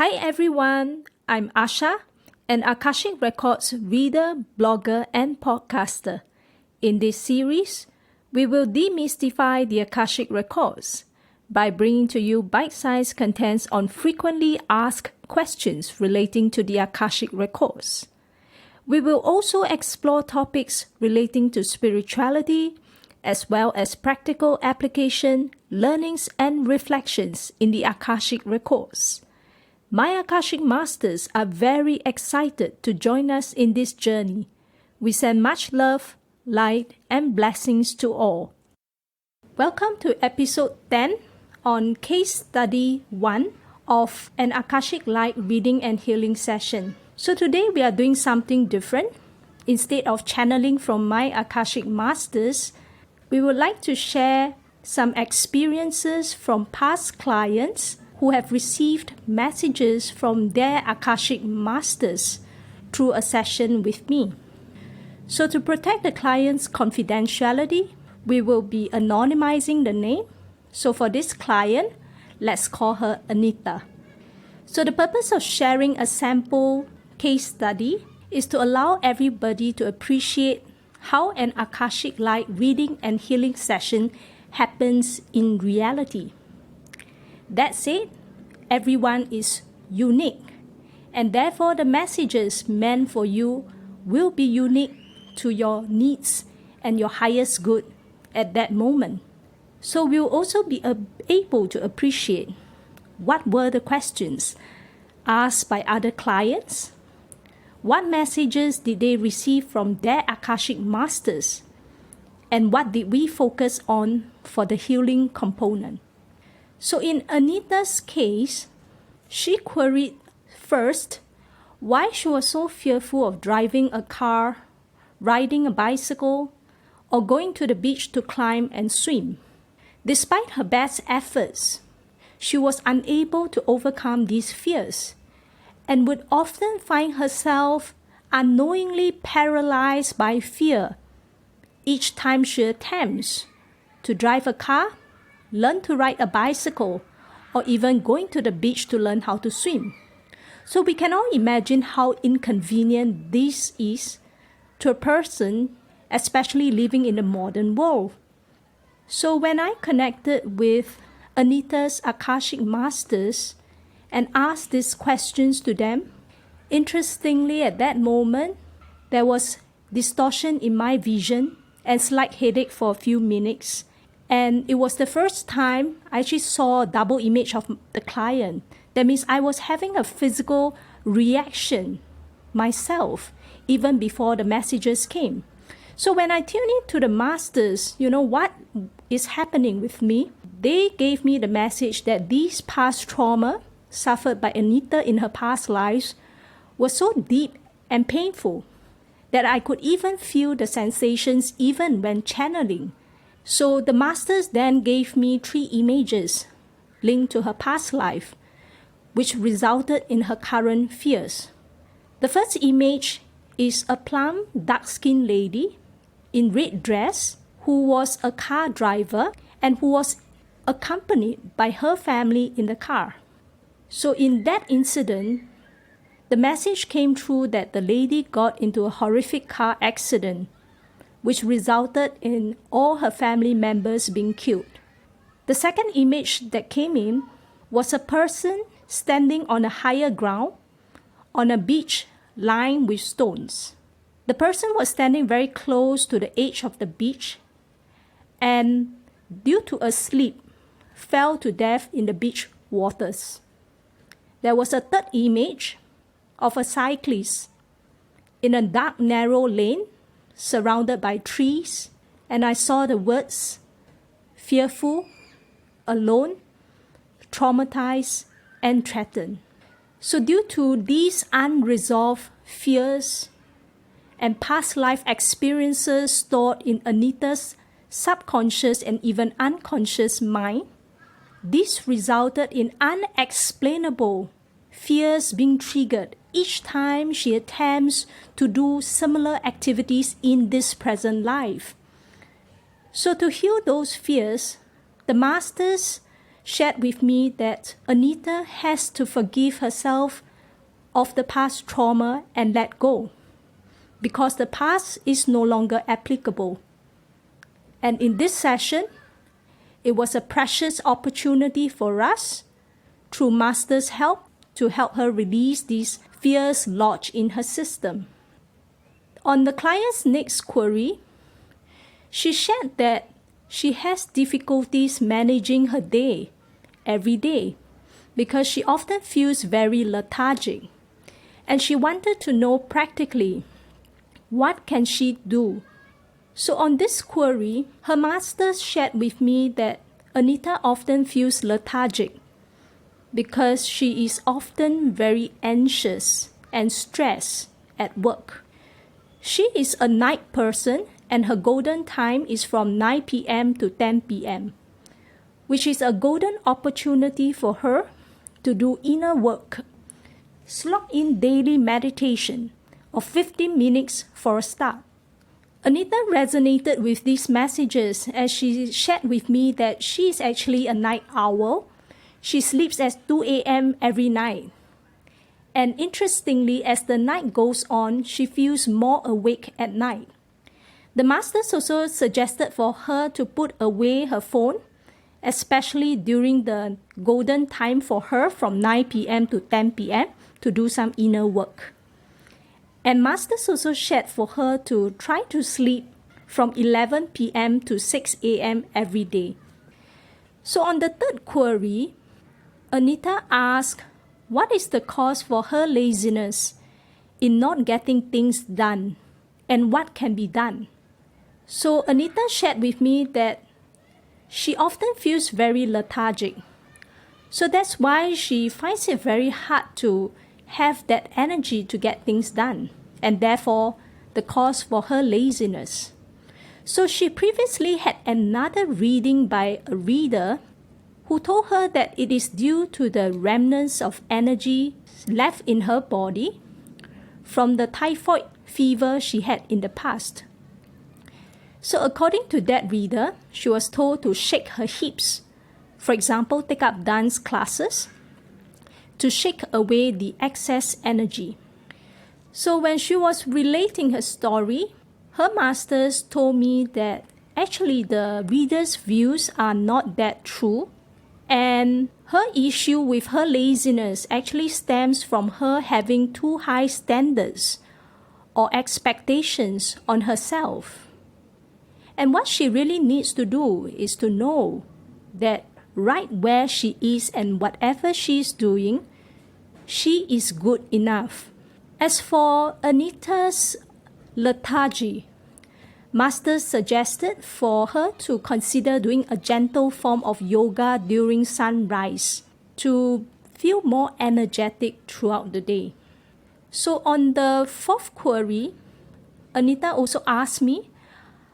Hi everyone, I'm Asha, an Akashic Records reader, blogger, and podcaster. In this series, we will demystify the Akashic Records by bringing to you bite-sized contents on frequently asked questions relating to the Akashic Records. We will also explore topics relating to spirituality, as well as practical application, learnings, and reflections in the Akashic Records. My Akashic Masters are very excited to join us in this journey. We send much love, light, and blessings to all. Welcome to episode 10 on Case Study 1 of an Akashic Light reading and healing session. So today we are doing something different. Instead of channeling from my Akashic Masters, we would like to share some experiences from past clients who have received messages from their Akashic Masters through a session with me. So to protect the client's confidentiality, we will be anonymizing the name. So for this client, let's call her Anita. So the purpose of sharing a sample case study is to allow everybody to appreciate how an Akashic Light reading and healing session happens in reality. That said, everyone is unique, and therefore the messages meant for you will be unique to your needs and your highest good at that moment. So we'll also be able to appreciate what were the questions asked by other clients, what messages did they receive from their Akashic Masters, and what did we focus on for the healing component. So in Anita's case, she queried first why she was so fearful of driving a car, riding a bicycle, or going to the beach to climb and swim. Despite her best efforts, she was unable to overcome these fears and would often find herself unknowingly paralyzed by fear each time she attempts to drive a car, learn to ride a bicycle, or even going to the beach to learn how to swim. So we can all imagine how inconvenient this is to a person, especially living in the modern world. So when I connected with Anita's Akashic Masters and asked these questions to them, interestingly at that moment, there was distortion in my vision and slight headache for a few minutes. And it was the first time I actually saw a double image of the client. That means I was having a physical reaction myself, even before the messages came. So when I tuned into the masters, what is happening with me? They gave me the message that these past trauma suffered by Anita in her past lives was so deep and painful that I could even feel the sensations even when channeling. So the masters then gave me 3 images linked to her past life, which resulted in her current fears. The first image is a plump, dark-skinned lady in red dress who was a car driver and who was accompanied by her family in the car. So in that incident, the message came through that the lady got into a horrific car accident, which resulted in all her family members being killed. The second image that came in was a person standing on a higher ground on a beach lined with stones. The person was standing very close to the edge of the beach and, due to a slip, fell to death in the beach waters. There was a third image of a cyclist in a dark, narrow lane surrounded by trees, and I saw the words fearful, alone, traumatized, and threatened. So due to these unresolved fears and past life experiences stored in Anita's subconscious and even unconscious mind, this resulted in unexplainable fears being triggered each time she attempts to do similar activities in this present life. So to heal those fears, the masters shared with me that Anita has to forgive herself of the past trauma and let go, because the past is no longer applicable. And in this session, it was a precious opportunity for us, through Master's help, to help her release these fears lodged in her system. On the client's next query, she shared that she has difficulties managing her day every day because she often feels very lethargic, and she wanted to know practically what can she do. So on this query, her master shared with me that Anita often feels lethargic because she is often very anxious and stressed at work. She is a night person, and her golden time is from 9 p.m. to 10 p.m., which is a golden opportunity for her to do inner work. Slot in daily meditation of 15 minutes for a start. Anita resonated with these messages as she shared with me that she is actually a night owl. She sleeps at 2 a.m. every night. And interestingly, as the night goes on, she feels more awake at night. The masters also suggested for her to put away her phone, especially during the golden time for her from 9 p.m. to 10 p.m. to do some inner work. And masters also shared for her to try to sleep from 11 p.m. to 6 a.m. every day. So on the third query, Anita asked, what is the cause for her laziness in not getting things done, and what can be done? So Anita shared with me that she often feels very lethargic. So that's why she finds it very hard to have that energy to get things done, and therefore the cause for her laziness. So she previously had another reading by a reader who told her that it is due to the remnants of energy left in her body from the typhoid fever she had in the past. So according to that reader, she was told to shake her hips. For example, take up dance classes to shake away the excess energy. So when she was relating her story, her masters told me that actually the reader's views are not that true, and her issue with her laziness actually stems from her having too high standards or expectations on herself. And what she really needs to do is to know that right where she is and whatever she is doing, she is good enough. As for Anita's lethargy, Masters suggested for her to consider doing a gentle form of yoga during sunrise to feel more energetic throughout the day. So on the fourth query, Anita also asked me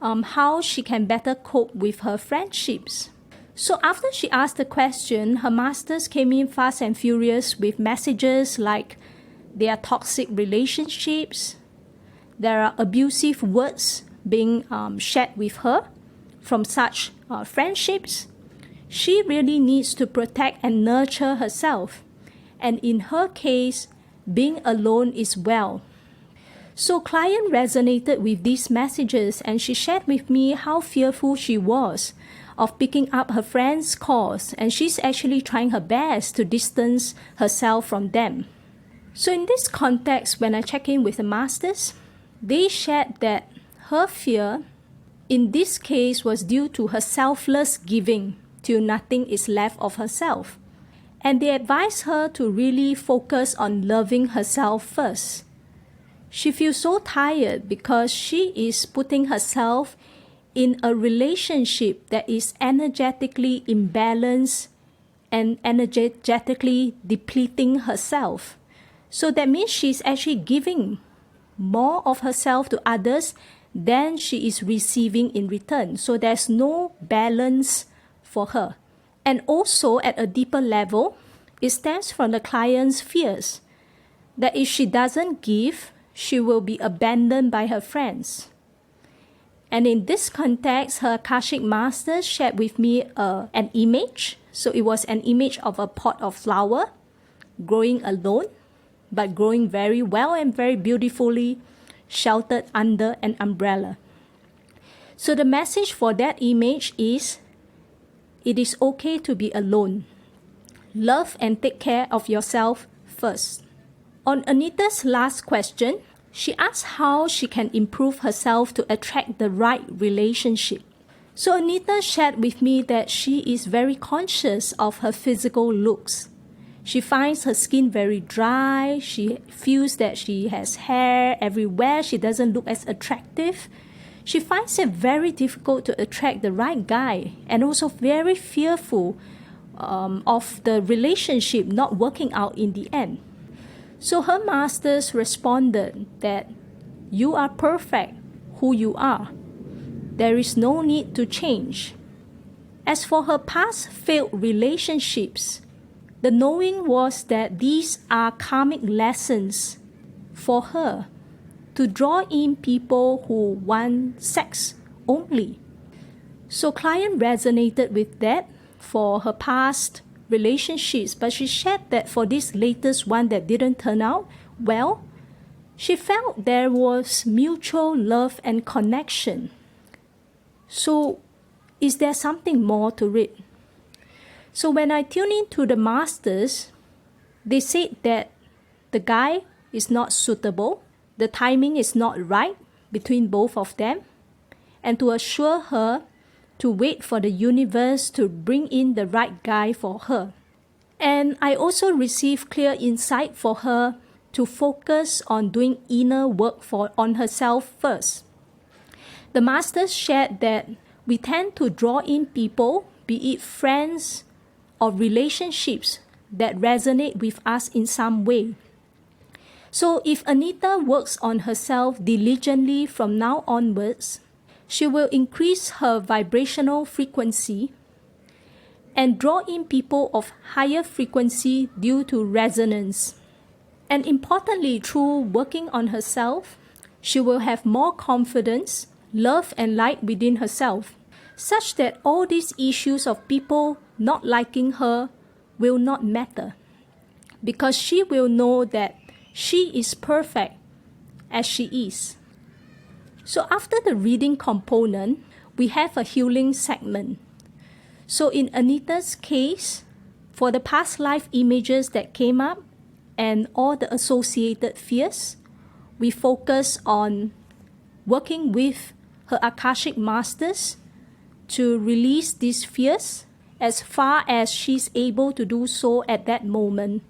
how she can better cope with her friendships. So after she asked the question, her masters came in fast and furious with messages like there are toxic relationships, there are abusive words being shared with her from such friendships. She really needs to protect and nurture herself. And in her case, being alone is well. So client resonated with these messages, and she shared with me how fearful she was of picking up her friends' calls, and she's actually trying her best to distance herself from them. So in this context, when I check in with the masters, they shared that her fear in this case was due to her selfless giving till nothing is left of herself. And they advised her to really focus on loving herself first. She feels so tired because she is putting herself in a relationship that is energetically imbalanced and energetically depleting herself. So that means she's actually giving more of herself to others than she is receiving in return. So there's no balance for her. And also at a deeper level, it stems from the client's fears that if she doesn't give, she will be abandoned by her friends. And in this context, her Akashic Master shared with me an image. So it was an image of a pot of flower growing alone, but growing very well and very beautifully, sheltered under an umbrella. So the message for that image is, it is okay to be alone. Love and take care of yourself first. On Anita's last question, she asked how she can improve herself to attract the right relationship. So Anita shared with me that she is very conscious of her physical looks. She finds her skin very dry. She feels that she has hair everywhere. She doesn't look as attractive. She finds it very difficult to attract the right guy, and also very fearful of the relationship not working out in the end. So her masters responded that you are perfect who you are. There is no need to change. As for her past failed relationships, the knowing was that these are karmic lessons for her to draw in people who want sex only. So client resonated with that for her past relationships, but she shared that for this latest one that didn't turn out well, she felt there was mutual love and connection. So is there something more to it? So when I tune into the masters, they said that the guy is not suitable, the timing is not right between both of them, and to assure her to wait for the universe to bring in the right guy for her. And I also received clear insight for her to focus on doing inner work on herself first. The masters shared that we tend to draw in people, be it friends or relationships, that resonate with us in some way. So if Anita works on herself diligently from now onwards, she will increase her vibrational frequency and draw in people of higher frequency due to resonance. And importantly, through working on herself, she will have more confidence, love and light within herself, such that all these issues of people not liking her will not matter, because she will know that she is perfect as she is. So after the reading component, we have a healing segment. So in Anita's case, for the past life images that came up and all the associated fears, we focus on working with her Akashic Masters to release these fears as far as she's able to do so at that moment.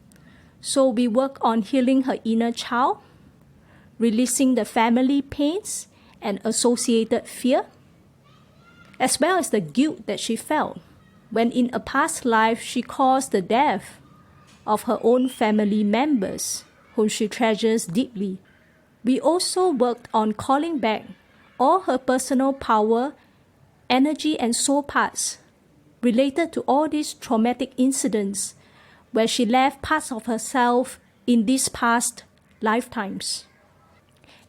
So we work on healing her inner child, releasing the family pains and associated fear, as well as the guilt that she felt when in a past life she caused the death of her own family members whom she treasures deeply. We also worked on calling back all her personal power, energy and soul parts related to all these traumatic incidents where she left parts of herself in these past lifetimes.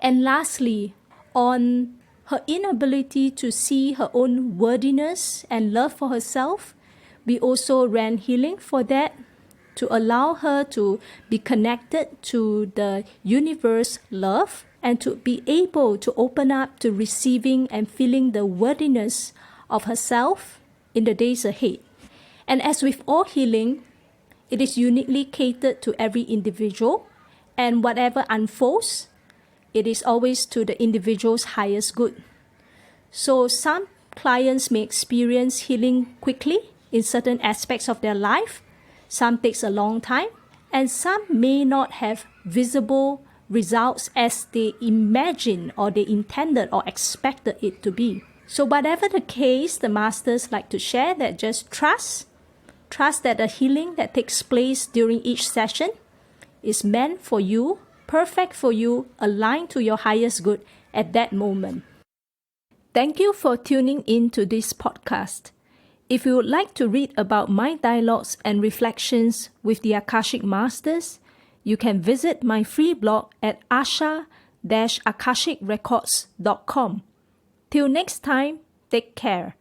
And lastly, on her inability to see her own worthiness and love for herself, we also ran healing for that to allow her to be connected to the universe love and to be able to open up to receiving and feeling the worthiness of herself in the days ahead. And as with all healing, it is uniquely catered to every individual, and whatever unfolds, it is always to the individual's highest good. So some clients may experience healing quickly in certain aspects of their life, some takes a long time, and some may not have visible results as they imagined or they intended or expected it to be. So whatever the case, the masters like to share that just trust that the healing that takes place during each session is meant for you, perfect for you, aligned to your highest good at that moment. Thank you for tuning in to this podcast. If you would like to read about my dialogues and reflections with the Akashic Masters, you can visit my free blog at asha-akashicrecords.com. Till next time, take care.